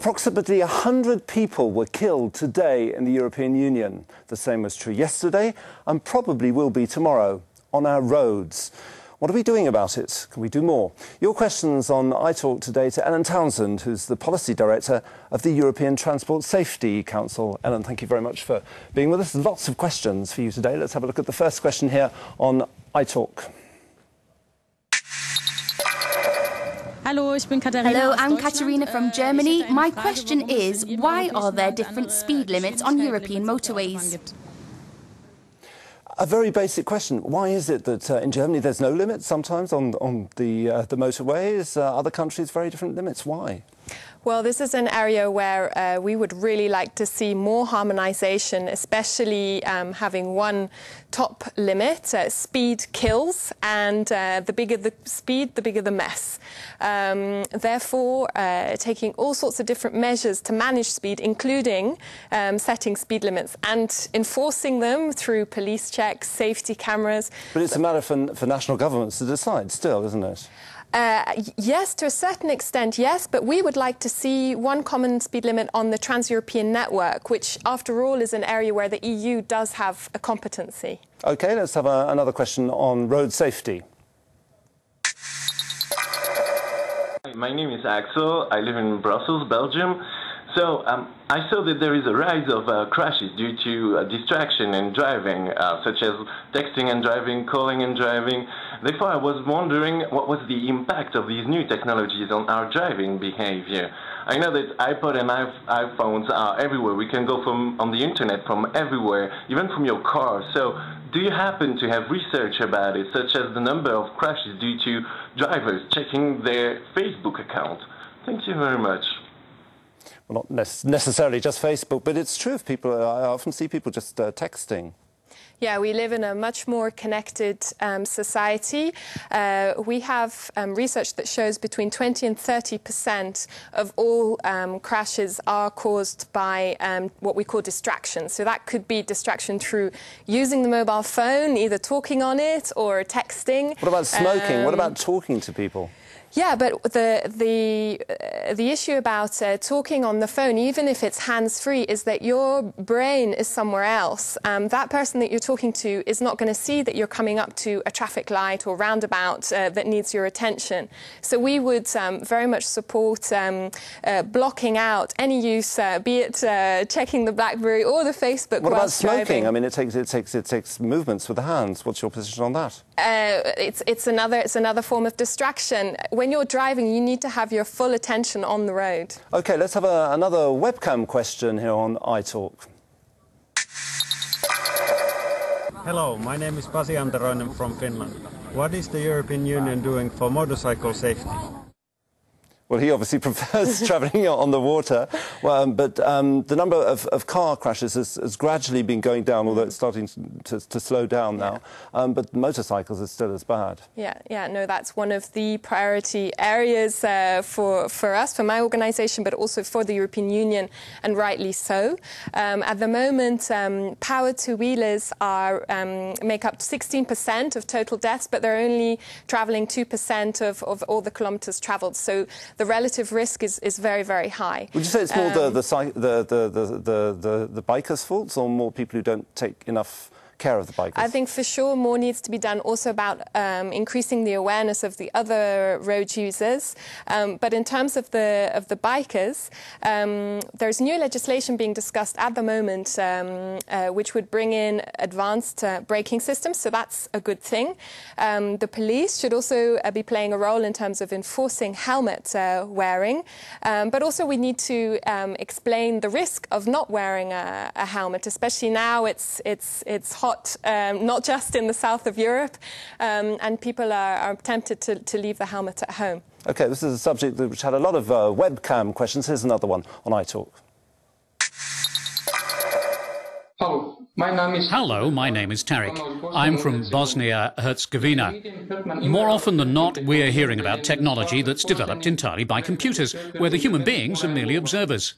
Approximately 100 people were killed today in the European Union. The same was true yesterday and probably will be tomorrow on our roads. What are we doing about it? Can we do more? Your questions on iTalk today to Ellen Townsend, who's the Policy Director of the European Transport Safety Council. Ellen, thank you very much for being with us. Lots of questions for you today. Let's have a look at the first question here on iTalk. Hello, I'm Katarina from Germany. My question is, why are there different speed limits on European motorways? A very basic question. Why is it that in Germany there's no limits sometimes on the motorways? Other countries, very different limits. Why? Well, this is an area where we would really like to see more harmonisation, especially having one top limit. Speed kills, and the bigger the speed, the bigger the mess. Therefore, taking all sorts of different measures to manage speed, including setting speed limits and enforcing them through police checks, safety cameras. But it's a matter for national governments to decide still, isn't it? Yes, to a certain extent, yes, but we would like to see one common speed limit on the trans-European network, which, after all, is an area where the EU does have a competency. OK, let's have another question on road safety. My name is Axel. I live in Brussels, Belgium. So I saw that there is a rise of crashes due to distraction in driving, such as texting and driving, calling and driving. Therefore, I was wondering what was the impact of these new technologies on our driving behavior. I know that iPod and iPhones are everywhere. We can go on the internet from everywhere, even from your car. So do you happen to have research about it, such as the number of crashes due to drivers checking their Facebook account? Thank you very much. Well, not necessarily just Facebook, but it's true. I often see people just texting. Yeah, we live in a much more connected society. We have research that shows between 20 and 30% of all crashes are caused by what we call distraction. So that could be distraction through using the mobile phone, either talking on it or texting. What about smoking? What about talking to people? Yeah, but the issue about talking on the phone, even if it's hands-free, is that your brain is somewhere else. That person that you're talking to is not going to see that you're coming up to a traffic light or roundabout that needs your attention. So we would very much support blocking out any use, be it checking the BlackBerry or the Facebook. What about smoking? Driving. I mean, it takes movements with the hands. What's your position on that? It's another form of distraction. When you're driving, you need to have your full attention on the road. OK, let's have another webcam question here on iTalk. Hello, my name is Pasi Antaroinen from Finland. What is the European Union doing for motorcycle safety? Well, he obviously prefers travelling on the water, but the number of car crashes has gradually been going down, although it's starting to slow down now. But motorcycles are still as bad. Yeah, no, that's one of the priority areas for us, for my organisation, but also for the European Union, and rightly so. At the moment, powered two-wheelers make up 16% of total deaths, but they're only travelling 2% of all the kilometres travelled. So the relative risk is very, very high. Would you say it's more the bikers' faults, or more people who don't take enough care of the bikers? I think for sure more needs to be done also about increasing the awareness of the other road users. But in terms of the bikers, there's new legislation being discussed at the moment which would bring in advanced braking systems, so that's a good thing. The police should also be playing a role in terms of enforcing helmet wearing, but also we need to explain the risk of not wearing a helmet, especially now it's hot. Not just in the south of Europe, and people are tempted to leave the helmet at home. OK, this is a subject which had a lot of webcam questions. Here's another one on iTalk. Hello, my name is Tarek. I'm from Bosnia-Herzegovina. More often than not, we're hearing about technology that's developed entirely by computers, where the human beings are merely observers.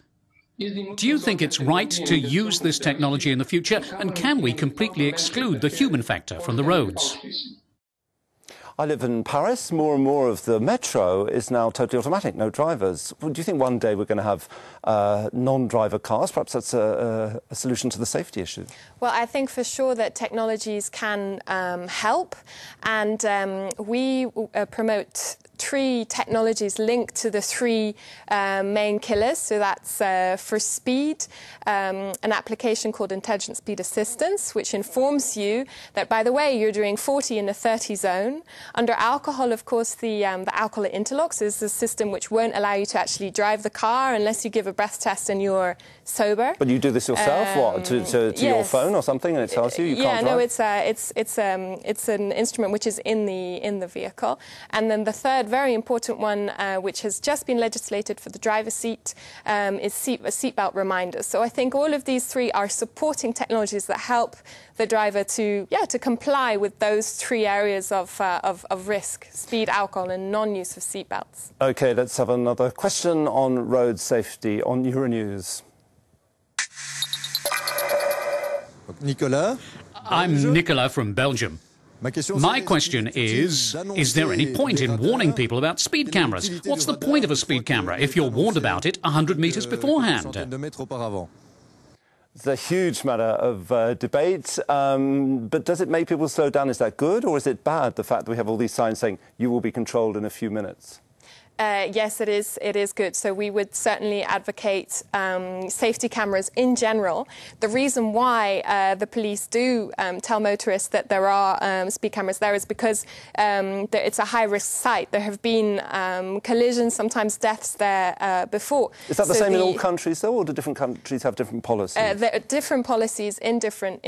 Do you think it's right to use this technology in the future, and can we completely exclude the human factor from the roads? I live in Paris. More and more of the metro is now totally automatic, no drivers. Do you think one day we're going to have non-driver cars? Perhaps that's a solution to the safety issue. Well, I think for sure that technologies can help, and we promote 3 technologies linked to the 3 main killers. So that's for speed, an application called Intelligent Speed Assistance, which informs you that, by the way, you're doing 40 in a 30 zone. Under alcohol, of course, the alcohol interlocks is the system which won't allow you to actually drive the car unless you give a breath test and you're sober. But you do this yourself, what, to yes. your phone or something, and it tells you can't drive? No, it's an instrument which is in the vehicle. And then the third very important one, which has just been legislated for the driver's seat, is seatbelt reminders. So I think all of these 3 are supporting technologies that help the driver to comply with those 3 areas of risk: speed, alcohol, and non-use of seatbelts. OK, let's have another question on road safety on Euronews. Nicolas? I'm Nicolas from Belgium. My question is there any point in warning people about speed cameras? What's the point of a speed camera if you're warned about it 100 metres beforehand? It's a huge matter of debate, but does it make people slow down? Is that good, or is it bad, the fact that we have all these signs saying you will be controlled in a few minutes? Yes, it is good. So we would certainly advocate safety cameras in general. The reason why the police do tell motorists that there are speed cameras there is because it's a high-risk site. There have been collisions, sometimes deaths there before. Is that the same in all countries, though, or do different countries have different policies? There are different policies in different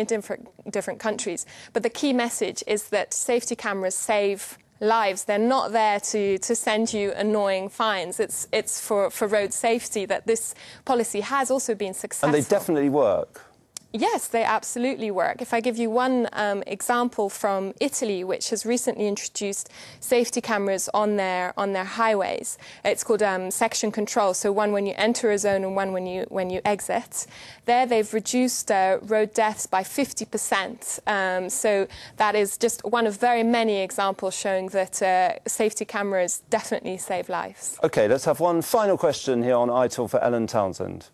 countries. But the key message is that safety cameras save lives. They're not there to send you annoying fines. It's for road safety that this policy has also been successful. And they definitely work. Yes, they absolutely work. If I give you one example from Italy, which has recently introduced safety cameras on their highways, it's called section control. So one when you enter a zone and one when you exit. There, they've reduced road deaths by 50%. So that is just one of very many examples showing that safety cameras definitely save lives. OK, let's have one final question here on iTalk for Ellen Townsend.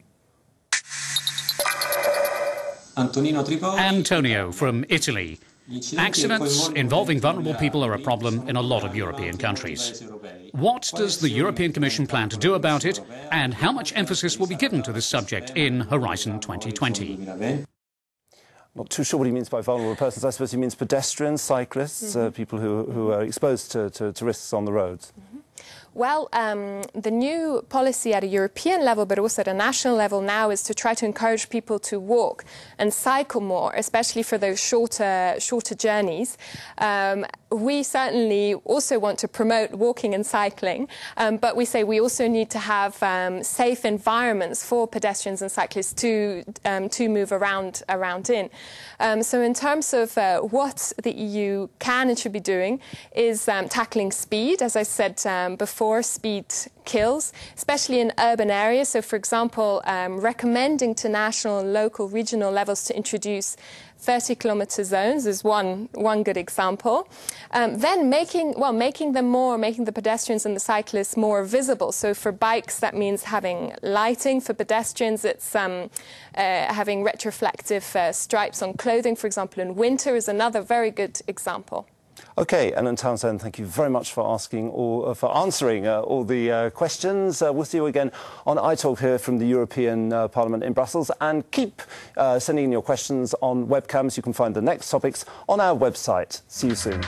Antonio from Italy. Accidents involving vulnerable people are a problem in a lot of European countries. What does the European Commission plan to do about it, and how much emphasis will be given to this subject in Horizon 2020? Not too sure what he means by vulnerable persons. I suppose he means pedestrians, cyclists, people who are exposed to risks on the roads. Well, the new policy at a European level, but also at a national level now, is to try to encourage people to walk and cycle more, especially for those shorter journeys. We certainly also want to promote walking and cycling, but we say we also need to have safe environments for pedestrians and cyclists to move around in. So in terms of what the EU can and should be doing is tackling speed. As I said before, speed kills, especially in urban areas. So, for example, recommending to national, local, regional levels to introduce 30-kilometre zones is one good example. Then making the pedestrians and the cyclists more visible. So for bikes, that means having lighting. For pedestrians, it's having retroflective stripes on clothing, for example, in winter is another very good example. OK, Ellen Townsend, thank you very much for answering all the questions. We'll see you again on iTalk here from the European Parliament in Brussels. And keep sending in your questions on webcams. You can find the next topics on our website. See you soon.